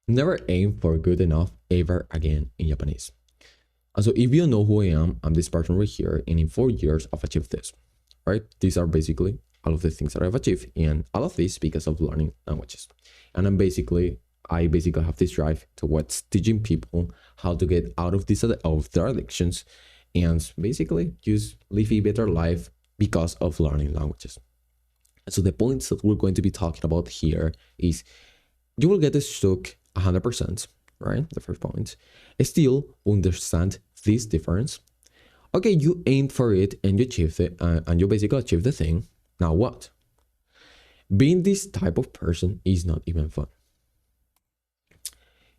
Never aim for good enough ever again in Japanese. And so if you know who I am, I'm this person right here, and in 4 years I've achieved this. Right? These are basically all of the things that I've achieved, and all of this because of learning languages. And I basically have this drive towards teaching people how to get out of their addictions, and basically just live a better life because of learning languages. So the points that we're going to be talking about here is you will get stuck 100%, right? The first point. Still understand this difference. Okay, you aimed for it and you achieved it, and you basically achieved the thing. Now what? Being this type of person is not even fun.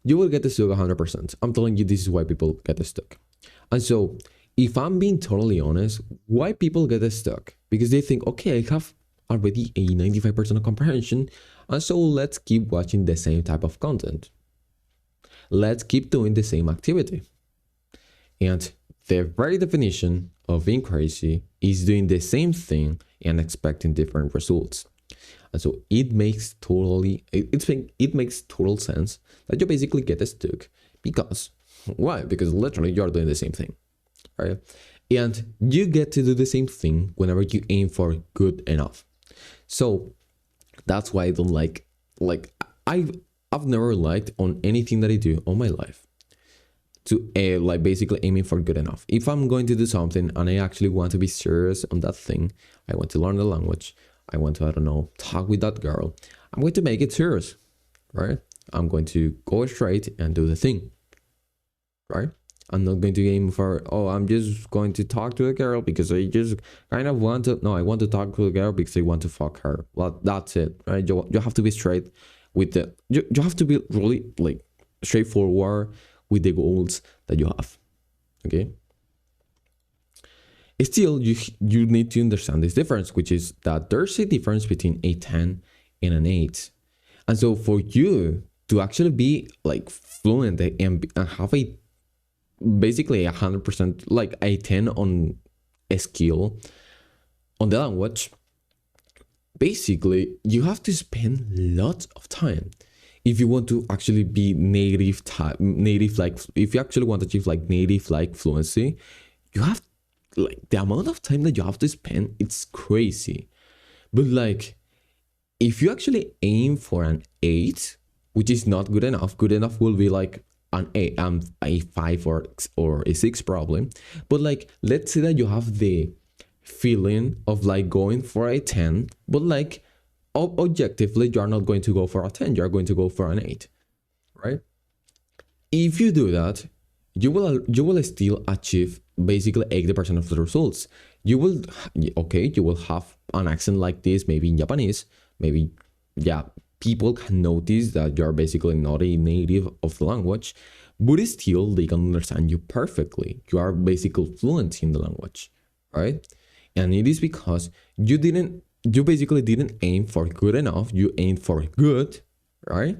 You will get stuck 100%. I'm telling you, this is why people get stuck. And so, if I'm being totally honest, why people get stuck? Because they think, okay, I have already a 95% of comprehension, and so let's keep watching the same type of content. Let's keep doing the same activity. And the very definition of being crazy is doing the same thing and expecting different results. And so it makes total sense that you basically get stuck because why? Because literally you're doing the same thing, right? And you get to do the same thing whenever you aim for good enough. So that's why I don't like I've never liked on anything that I do all my life to like basically aiming for good enough. If I'm going to do something and I actually want to be serious on that thing, I want to learn the language, I want to, I don't know, talk with that girl, I'm going to make it serious, right? I'm going to go straight and do the thing, right? I'm not going to aim for, oh, I'm just going to talk to a girl because I just kind of want to, no, I want to talk to a girl because I want to fuck her. Well, that's it, right? You have to be straight with you have to be really like straightforward with the goals that you have, okay? Still, you need to understand this difference, which is that there's a difference between a 10 and an 8. And so for you to actually be like fluent and have a basically 100% like a 10 on a skill on the language, basically you have to spend lots of time if you want to actually be native, like if you actually want to achieve like native like fluency, you have like the amount of time that you have to spend, it's crazy. But like if you actually aim for an 8, which is not good enough will be like an a 5 or a 6 probably. But like let's say that you have the feeling of like going for a 10, but like objectively you're not going to go for a 10, you're going to go for an 8, right? If you do that, you will still achieve basically 80% of the results. You will have an accent like this, maybe in Japanese, maybe, yeah, people can notice that you're basically not a native of the language, but still they can understand you perfectly. You are basically fluent in the language, right? And it is because you basically didn't aim for good enough, you aimed for good, right?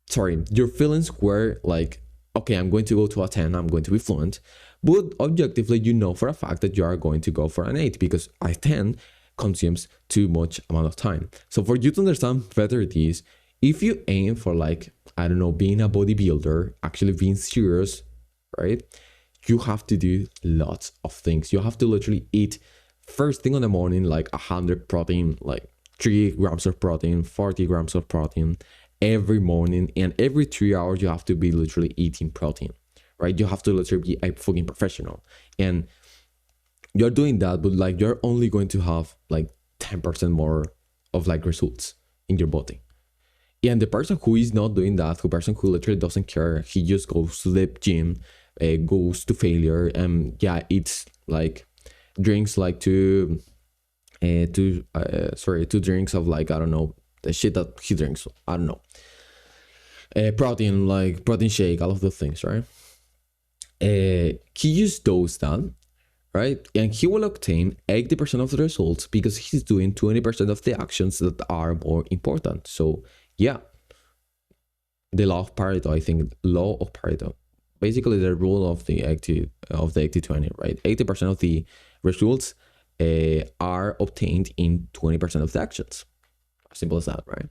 Sorry, your feelings were like, okay, I'm going to go to a 10, I'm going to be fluent. But objectively, you know for a fact that you are going to go for an 8 because a 10 consumes too much amount of time. So for you to understand better this, if you aim for like, I don't know, being a bodybuilder, actually being serious, right? You have to do lots of things. You have to literally eat first thing in the morning, like 100 protein, like 3 grams of protein, 40 grams of protein every morning. And every 3 hours, you have to be literally eating protein, right? You have to literally be a fucking professional. And you're doing that, but like you're only going to have like 10% more of like results in your body. And the person who is not doing that, the person who literally doesn't care, he just goes to the gym, goes to failure, and yeah, eats like drinks like two drinks of like, I don't know, the shit that he drinks, I don't know, protein, like protein shake, all of those things, right? He just does that, right? And he will obtain 80% of the results because he's doing 20% of the actions that are more important. So yeah, the law of Pareto, I think, law of Pareto, basically the rule of the 80-20, right? 80% of the results are obtained in 20% of the actions. As simple as that, right?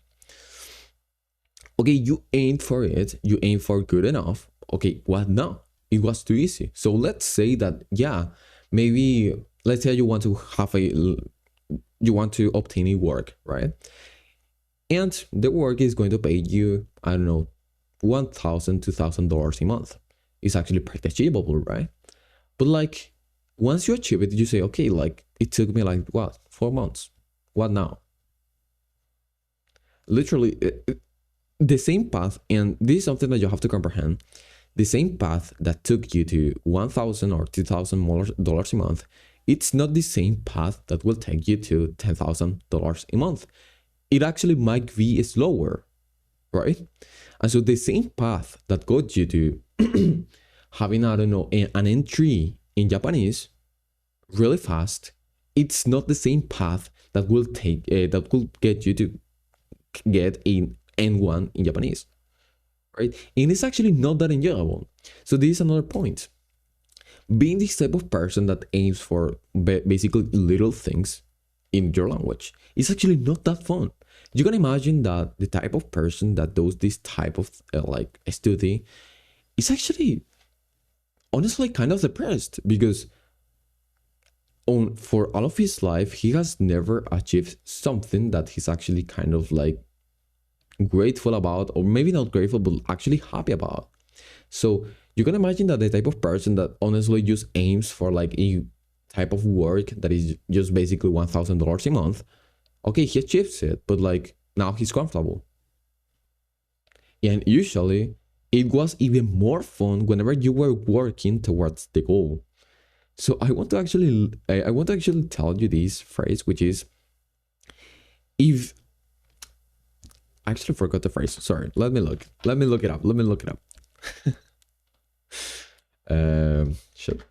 Okay, you aimed for it, you aimed for good enough. Okay, what now? It was too easy. So let's say that, yeah, maybe let's say you want to have you want to obtain a work, right? And the work is going to pay you, I don't know, $1,000, $2,000 a month. It's actually pretty achievable, right? But like, once you achieve it, you say, okay, like it took me like what, 4 months? What now? Literally, the same path, and this is something that you have to comprehend. The same path that took you to $1,000 or $2,000 a month, it's not the same path that will take you to $10,000 a month. It actually might be slower, right? And so the same path that got you to having, I don't know, an entry in Japanese really fast, it's not the same path that will take that will get you to get an N1 in Japanese, right? And it's actually not that enjoyable. So this is another point. Being this type of person that aims for basically little things in your language is actually not that fun. You can imagine that the type of person that does this type of like study is actually honestly kind of depressed, because for all of his life he has never achieved something that he's actually kind of like grateful about, or maybe not grateful but actually happy about. So you can imagine that the type of person that honestly just aims for like a type of work that is just basically $1,000 a month, okay, he achieves it, but like now he's comfortable. And usually it was even more fun whenever you were working towards the goal. So I want to actually tell you this phrase, which is, if I actually forgot the phrase. Sorry, let me look it up. Shit.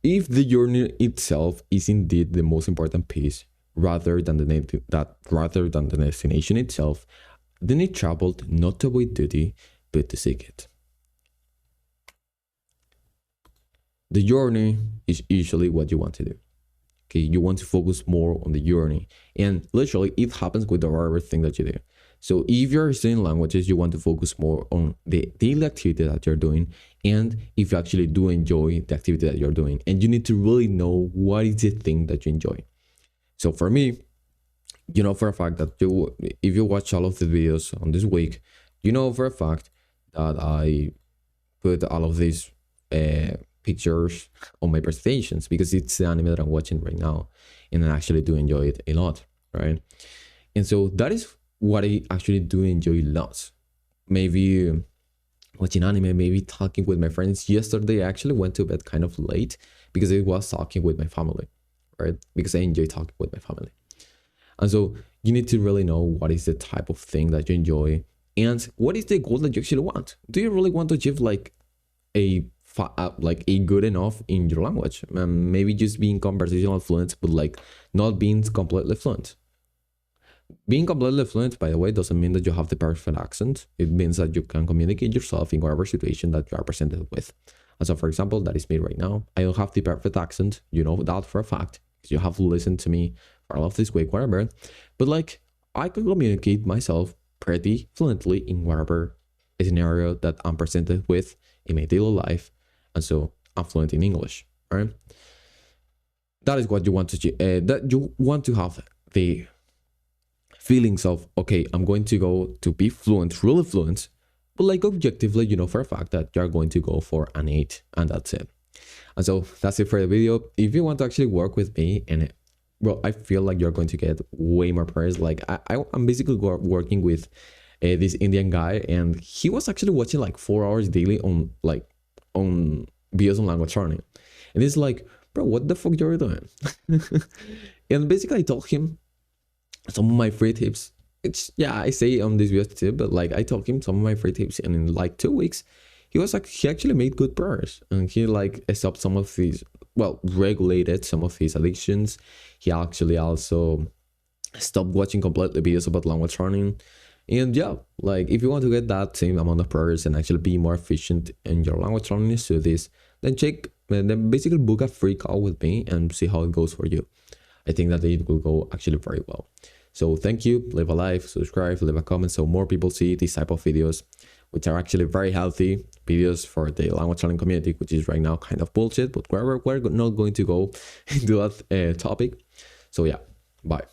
If the journey itself is indeed the most important piece, rather than the destination itself, then it traveled not to avoid duty, but to seek it. The journey is usually what you want to do. Okay, you want to focus more on the journey, and literally it happens with everything that you do. So if you're studying languages, you want to focus more on the daily activity that you're doing, and if you actually do enjoy the activity that you're doing, and you need to really know what is the thing that you enjoy. So for me, you know for a fact that if you watch all of the videos on this week, you know for a fact that I put all of these pictures on my presentations, because it's the anime that I'm watching right now, and I actually do enjoy it a lot, right? And so that is what I actually do enjoy lots. Maybe watching anime, maybe talking with my friends. Yesterday I actually went to bed kind of late because I was talking with my family, right? Because I enjoy talking with my family. And so you need to really know what is the type of thing that you enjoy, and what is the goal that you actually want. Do you really want to achieve like a good enough in your language? Maybe just being conversational fluent, but like not being completely fluent. Being completely fluent, by the way, doesn't mean that you have the perfect accent. It means that you can communicate yourself in whatever situation that you are presented with. And so, for example, that is me right now. I don't have the perfect accent, you know that for a fact, because you have listened to me for all of this week, whatever. But like, I can communicate myself pretty fluently in whatever scenario that I'm presented with in my daily life. And so I'm fluent in English, right? That is what you want to that you want to have the feelings of, okay, I'm going to go to be fluent, really fluent, but like objectively, you know for a fact that you're going to go for an 8, and that's it. And so that's it for the video. If you want to actually work with me, and well, I feel like you're going to get way more prayers. Like I'm basically working with this Indian guy, and he was actually watching like 4 hours daily on videos on language learning, and it's like, bro, what the fuck you're doing? And basically I told him some of my free tips. It's, yeah, I say on this video tip, but like I told him some of my free tips, and in like 2 weeks he actually made good progress, and he like stopped some of his, well, regulated some of his addictions. He actually also stopped watching completely videos about language learning. And yeah, like if you want to get that same amount of progress and actually be more efficient in your language learning studies, then basically book a free call with me and see how it goes for you. I think that it will go actually very well. So thank you, leave a like, subscribe, leave a comment so more people see these type of videos, which are actually very healthy videos for the language learning community, which is right now kind of bullshit, but we're not going to go into that topic. So yeah, bye.